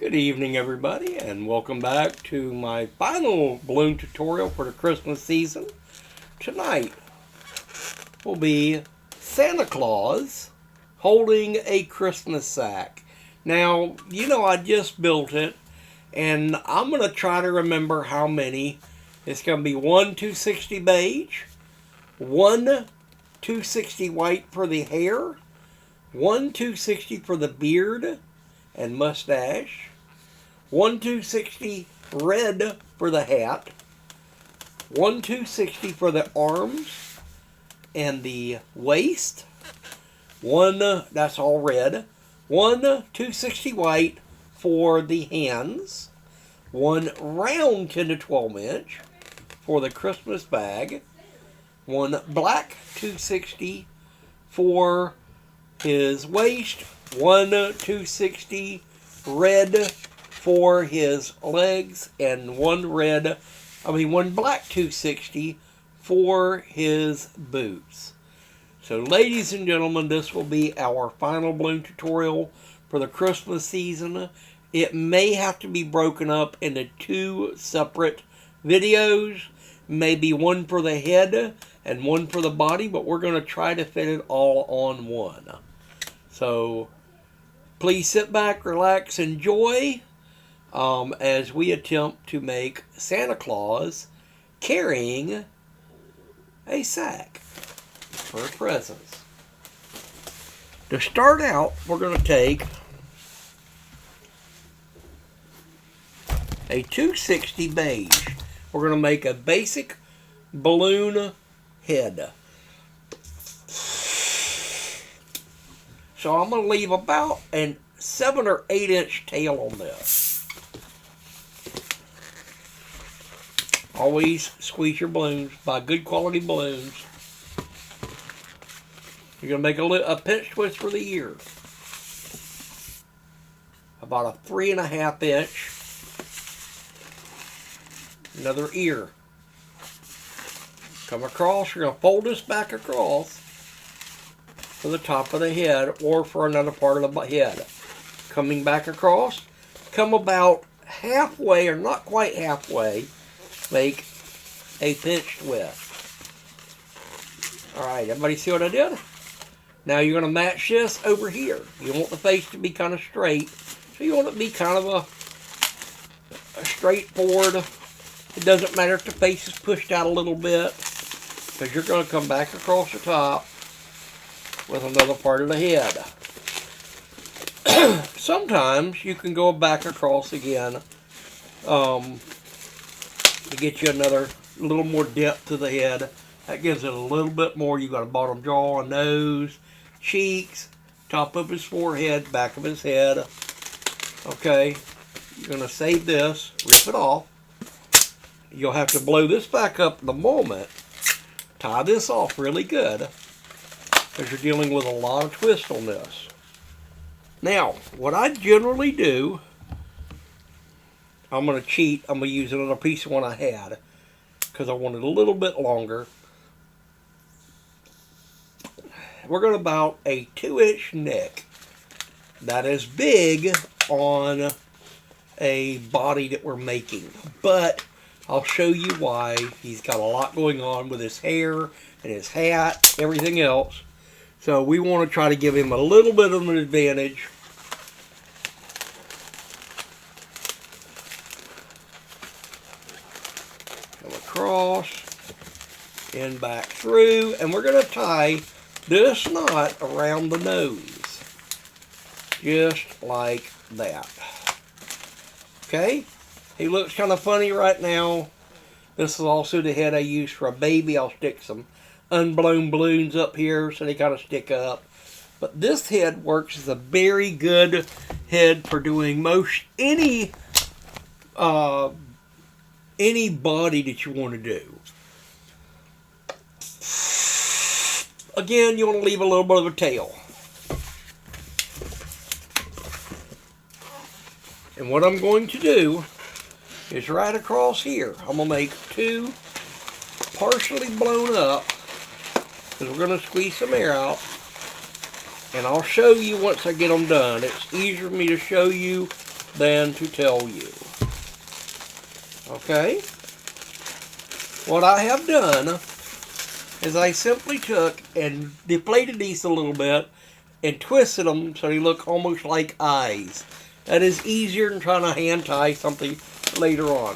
Good evening, everybody, and welcome back to my final balloon tutorial for the Christmas season. Tonight will be Santa Claus holding a Christmas sack. Now, you know I just built it, and I'm going to try to remember how many. It's going to be 1 260 beige, 1 260 white for the hair, 1 260 for the beard and mustache, 1 260 red for the hat, 1 260 for the arms and the waist, that's all red, 1 260 white for the hands, 1 round 10 to 12 inch for the Christmas bag, 1 black 260 for his waist, 1 260 red for his legs, and 1 black 260 for his boots. So ladies and gentlemen, this will be our final balloon tutorial for the Christmas season. It may have to be broken up into 2 separate videos, maybe 1 for the head and 1 for the body, but we're going to try to fit it all on one. So please sit back, relax, enjoy as we attempt to make Santa Claus carrying a sack for presents. To start out, we're going to take a 260 beige. We're going to make a basic balloon head. So I'm going to leave about a 7 or 8 inch tail on this. Always squeeze your balloons. Buy good quality balloons. You're going to make a pinch twist for the ear. About a 3.5 inch. Another ear. Come across. You're going to fold this back across for the top of the head or for another part of the head. Coming back across, come about halfway or not quite halfway, make a pinch twist. Alright, everybody see what I did? Now you're going to match this over here. You want the face to be kind of straight, so you want it to be kind of a straightforward. It doesn't matter if the face is pushed out a little bit, because you're going to come back across the top with another part of the head. Sometimes you can go back across again to get you a little more depth to the head. That gives it a little bit more. You got a bottom jaw, a nose, cheeks, top of his forehead, back of his head. Okay, you're going to save this, rip it off. You'll have to blow this back up in the moment. Tie this off really good, because you're dealing with a lot of twist on this. Now, what I generally do, I'm going to cheat. I'm going to use another piece of one I had, because I want it a little bit longer. We're going to about a 2-inch neck. That is big on a body that we're making, but I'll show you why. He's got a lot going on with his hair and his hat, everything else. So we want to try to give him a little bit of an advantage. Come across and back through. And we're going to tie this knot around the nose. Just like that. Okay? He looks kind of funny right now. This is also the head I use for a baby. I'll stick some unblown balloons up here so they kind of stick up. But this head works as a very good head for doing any body that you want to do. Again, you want to leave a little bit of a tail. And what I'm going to do is right across here, I'm going to make 2 partially blown up, because we're going to squeeze some air out. And I'll show you once I get them done. It's easier for me to show you than to tell you. Okay? What I have done is I simply took and deflated these a little bit and twisted them so they look almost like eyes. That is easier than trying to hand tie something later on.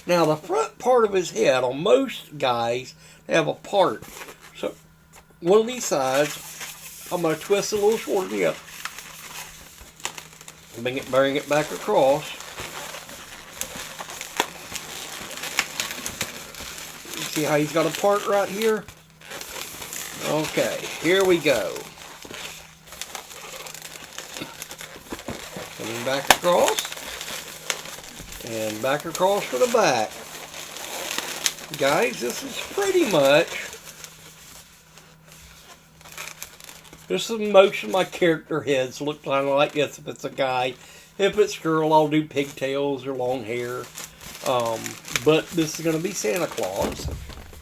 Now the front part of his head, on most guys, have a part. So one of these sides, I'm going to twist a little shorter yet. Bring it back across. You see how he's got a part right here? Okay, here we go. Coming back across. And back across for the back. Guys, this is pretty much, this is most of my character heads look kind of like this if it's a guy. If it's a girl, I'll do pigtails or long hair. But this is going to be Santa Claus.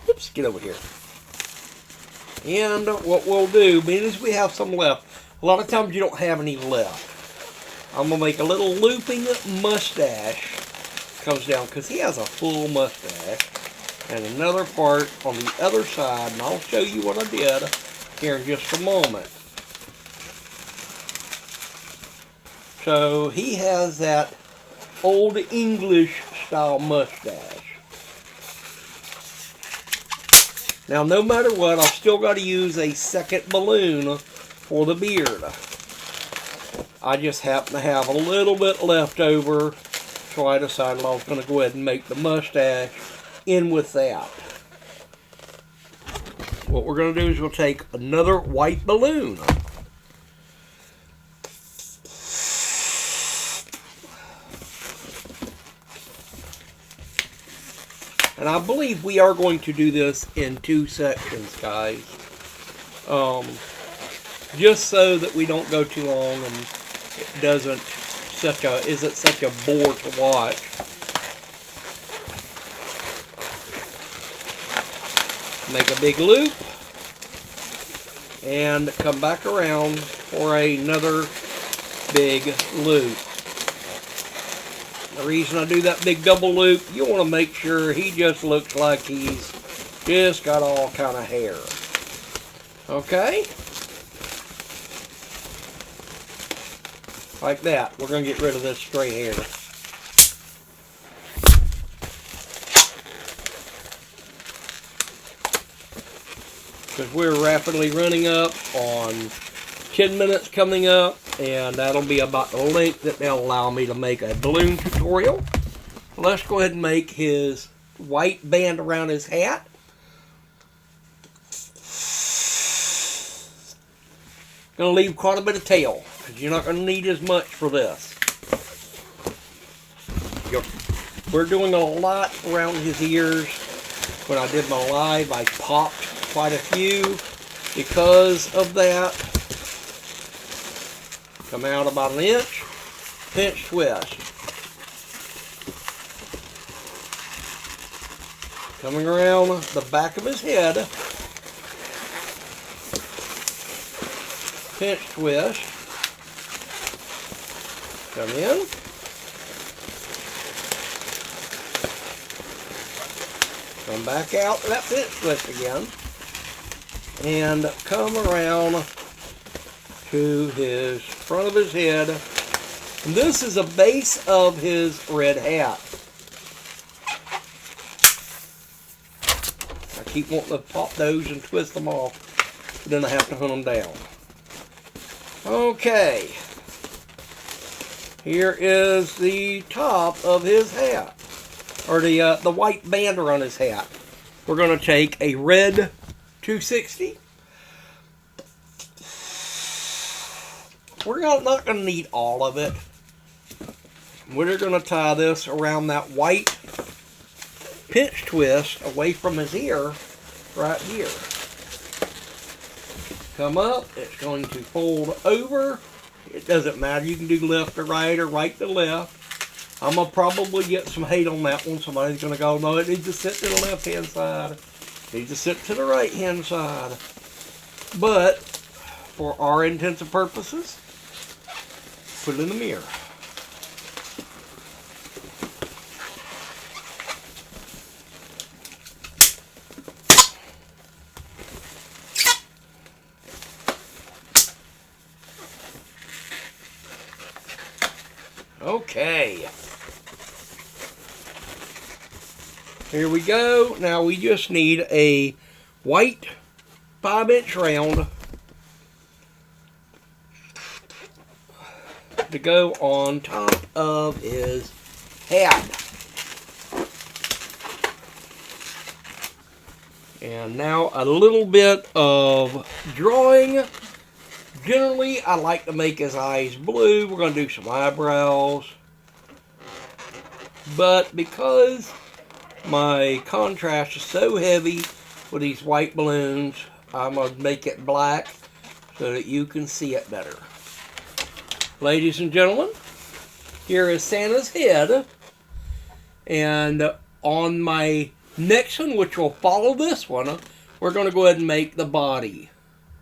Oops, get over here. And what we'll do, being as we have some left, a lot of times you don't have any left. I'm going to make a little looping mustache. Comes down, because he has a full mustache. And another part on the other side, and I'll show you what I did here in just a moment. So he has that old English style mustache. Now no matter what, I've still got to use a second balloon for the beard. I just happen to have a little bit left over, so I decided I was going to go ahead and make the mustache in with that. What we're going to do is we'll take another white balloon. And I believe we are going to do this in 2 sections, guys. Just so that we don't go too long and it isn't such a bore to watch. Make a big loop and come back around for another big loop. The reason I do that big double loop, you want to make sure he just looks like he's just got all kind of hair. Okay? Like that. We're going to get rid of this stray hair. Because we're rapidly running up on 10 minutes coming up, and that'll be about the length that they'll allow me to make a balloon tutorial. Let's go ahead and make his white band around his hat. Going to leave quite a bit of tail, because you're not going to need as much for this. We're doing a lot around his ears. When I did my live, I popped quite a few because of that. Come out about an inch, pinch twist. Coming around the back of his head, pinch twist. Come in. Come back out to that pinch twist again. And come around to his front of his head. And this is the base of his red hat. I keep wanting to pop those and twist them off, but then I have to hunt them down. Okay. Here is the top of his hat, or the white band around his hat. We're going to take a red 260. We're not going to need all of it. We're going to tie this around that white pinch twist away from his ear right here. Come up. It's going to fold over. It doesn't matter. You can do left to right or right to left. I'm going to probably get some hate on that one. Somebody's going to go, no, it needs to sit to the left-hand side. It needs to sit to the right-hand side. But for our intents and purposes, put it in the mirror. Okay. Here we go. Now we just need a white 5-inch round to go on top of his head. And now a little bit of drawing. Generally, I like to make his eyes blue. We're going to do some eyebrows. But because my contrast is so heavy with these white balloons, I'm going to make it black so that you can see it better. Ladies and gentlemen, here is Santa's head. And on my next one, which will follow this one, we're going to go ahead and make the body.